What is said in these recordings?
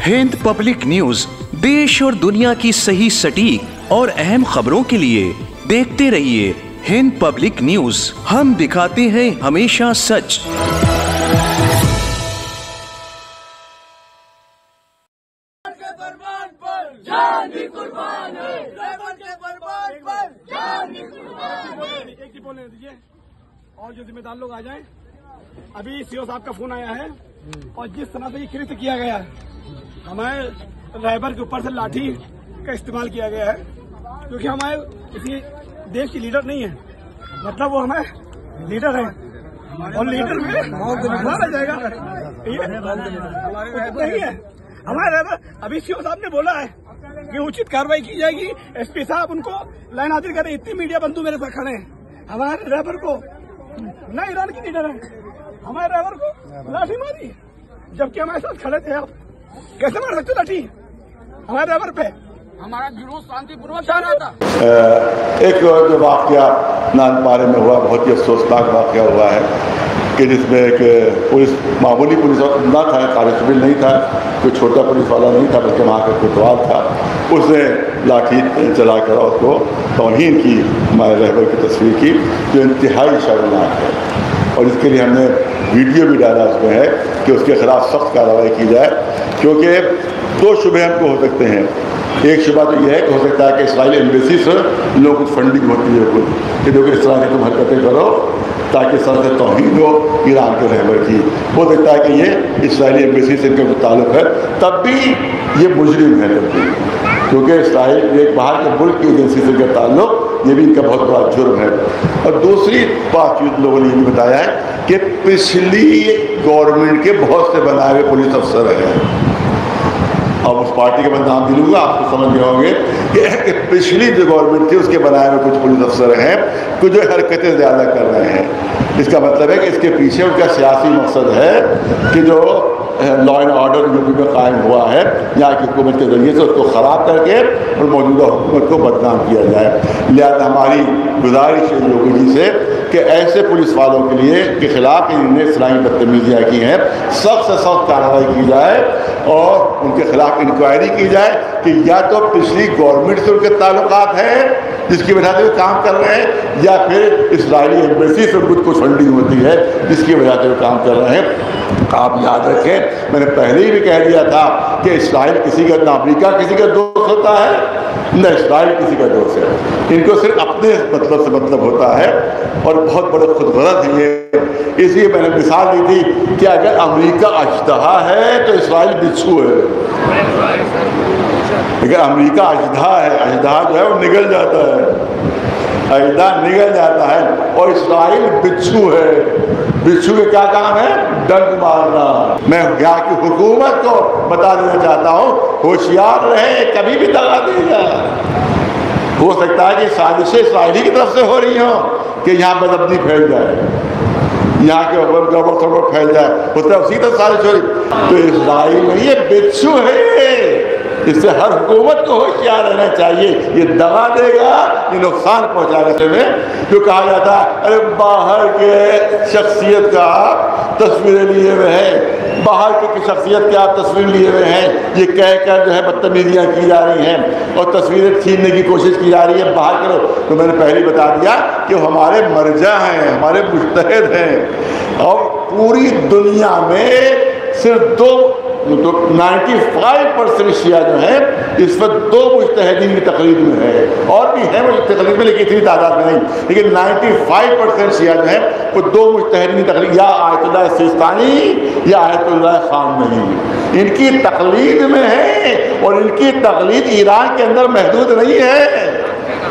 Hind public news देश और दुनिया की सही सटीक और अहम खबरों के लिए देखते रहिए हिंद पब्लिक न्यूज। हम दिखाते हैं हमेशा सच। बोलने दीजिए और जो जिम्मेदार लोग आ जाएं। अभी सीओ साहब का फोन आया है और जिस तरह से ये कृत्य किया गया है, हमारे रहबर के ऊपर से लाठी का इस्तेमाल किया गया है, क्योंकि हमारे किसी देश की लीडर नहीं है, मतलब वो हमारे लीडर है और लीडर में मारा जाएगा नहीं है। हमारे रहबर अभी सीओ साहब ने बोला है कि उचित कार्रवाई की जाएगी। एसपी साहब उनको लाइन हाजिर करें। इतनी मीडिया बंधु मेरे साथ खड़े हैं। हमारे ड्राइवर को न ईरान की लीडर है, हमारे ड्राइवर को लाठी मारी, जबकि हमारे साथ खड़े थे। आप कैसे मार सकते लाठी हमारे ड्राइवर पे? हमारा जुलूस शांतिपूर्वक जा रहा था। एक जो वाकया नानपारे में हुआ, बहुत ही अफसोसनाक वाकया हुआ है कि जिसमें एक पुलिस, मामूली पुलिस ना था, कांस्टेबल नहीं था, कोई छोटा पुलिस वाला नहीं था, बल्कि वहाँ का कोतवाल था। उसने लाठी चलाकर उसको तौहीन की, हमारे रहबर की तस्वीर की, जो इंतहाई शर्मनाक है। और इसके लिए हमने वीडियो भी डाला उसमें है कि उसके खिलाफ सख्त कार्रवाई की जाए, क्योंकि दो शुबे हमको हो सकते हैं। एक शुबा तो यह है कि हो सकता है कि इस्राइल एम्बेसी से लोगों की फंडिंग होती है कि देखो इस तरह की तुम हरकतें करो ताकि इस तरह से तौहीन हो ईरान के रहबर की। हो सकता है कि ये इस्राइली एम्बेसी से इनका ताल्लुक है, तब भी ये मुजरिम है, तब भी, क्योंकि इस्राइल एक बाहर के मुल्क की एजेंसी से इनका ताल्लुक, ये भी इनका बहुत बड़ा जुर्म है। और दूसरी बात लोगों ने ये भी बताया है कि पिछली गवर्नमेंट के बहुत से बनाए हुए पुलिस अफसर हैं। अब उस पार्टी का मैं नाम भी लूँगा, आपको समझ गए होंगे कि पिछली जो गवर्नमेंट थी उसके बनाए हुए कुछ पुलिस अफसर हैं कुछ जो हरकतें ज़्यादा कर रहे हैं। इसका मतलब है कि इसके पीछे उनका सियासी मकसद है कि जो लॉ एंड ऑर्डर यूपी में कायम हुआ है, यहाँ की हुकूमत के ज़रिए से उसको ख़राब करके और मौजूदा हुकूमत को बदनाम किया जाए। लिहाजा हमारी गुजारिश है योगी जी से कि ऐसे पुलिस वालों के लिए के खिलाफ इन्होंने इस्लामी बदतमीजियाँ की हैं, सख्त से सख्त कार्रवाई की जाए और उनके खिलाफ इंक्वायरी की जाए कि या तो पिछली गवर्नमेंट से उनके ताल्लुकात हैं जिसकी वजह से वो काम कर रहे हैं, या फिर इस्राइली एम्बेसी से कुछ फंडिंग होती है जिसकी वजह से वो काम कर रहे हैं। आप याद रखें, मैंने पहले ही भी कह दिया था कि इस्राइल किसी का, ना अमेरिका किसी का दोस्त होता है, न इस्राइल किसी का दोस्त है। इनको सिर्फ अपने मतलब से मतलब होता है और बहुत बड़े खुदगर्ज हैं ये। इसलिए मैंने मिसाल दी थी कि अगर अमेरिका अजदहा है तो इस्राइल बिच्छू है। अगर अमेरिका अजदहा है, अजदहा जो है वो निगल जाता है, अजदा निगल जाता है, और इस्राइल बिच्छू है। बिच्छू के क्या काम है? डंक मारना। मैं यहाँ की हुकूमत को बता देना चाहता हूँ, होशियार रहे, कभी भी दगा देगा। हो सकता है कि साजिशें इस्राइली की तरफ से हो रही हो कि यहाँ बदअबदी फैल जाए, यहाँ के ऊपर गड़बड़ सड़बड़ फैल जाए, होता है उसी तरह साजिश हो रही। तो इस्राइल नहीं, ये बिच्छू है। इससे हर हुकूमत को होशियार रहना चाहिए। ये दगा देगा, ये नुकसान पहुँचाने में। जो कहा जाता है अरे बाहर के शख्सियत का तस्वीरें लिए हुए हैं, बाहर की शख्सियत के आप तस्वीर लिए हुए हैं, ये कह कर जो है बदतमीजियाँ की जा रही हैं और तस्वीरें छीनने की कोशिश की जा रही है, बाहर करो। तो मैंने पहले ही बता दिया कि हमारे मर्जा हैं, हमारे मुज्तहिद हैं, और पूरी दुनिया में सिर्फ दो, तो 95% शिया जो है इस वक्त दो मुज्तहिदीन की तकलीद में है, और भी है वो तकलीद में, लेकिन इतनी तादाद में नहीं, लेकिन 95% शिया जो है वो दो मुज्तहिदीन की तकलीद, या आयतुल्लाह सिस्तानी या आयतुल्लाह खामनेई, इनकी तकलीद में है। और इनकी तकलीद ईरान के अंदर महदूद नहीं है,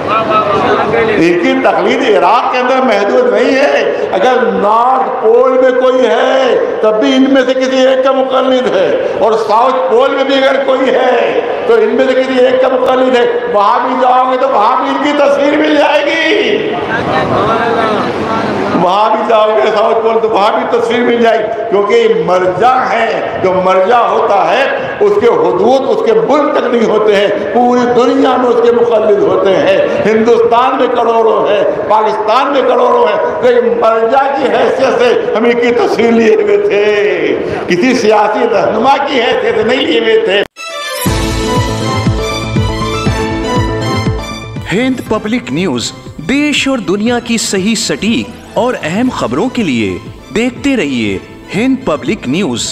इनकी तकलीद इराक के अंदर महदूद नहीं है। अगर नॉर्थ पोल में कोई है तब भी इनमें से किसी एक का मुक़ल्लिद है, और साउथ पोल में भी अगर कोई है तो इनमें से किसी एक का मुक़ल्लिद है। वहां भी जाओगे तो वहां भी इनकी तस्वीर मिल जाएगी, वहाँ भी जाओगे साउथ पोल तो वहाँ भी तस्वीर मिल जाएगी, क्योंकि मर्जा है, जो मर्जा होता है उसके हुदूद उसके मुल्क तक नहीं होते हैं, पूरी दुनिया में उसके मुखल्लिद होते हैं। हिंदुस्तान में करोड़ों है, पाकिस्तान में करोड़ों है, तो मर्जा की हैसियत से हम इनकी तस्वीर लिए हुए थे, किसी सियासी रहनुमा की हैसियत से नहीं लिए हुए थे। हिंद पब्लिक न्यूज, देश और दुनिया की सही सटीक और अहम खबरों के लिए देखते रहिए हिंद पब्लिक न्यूज।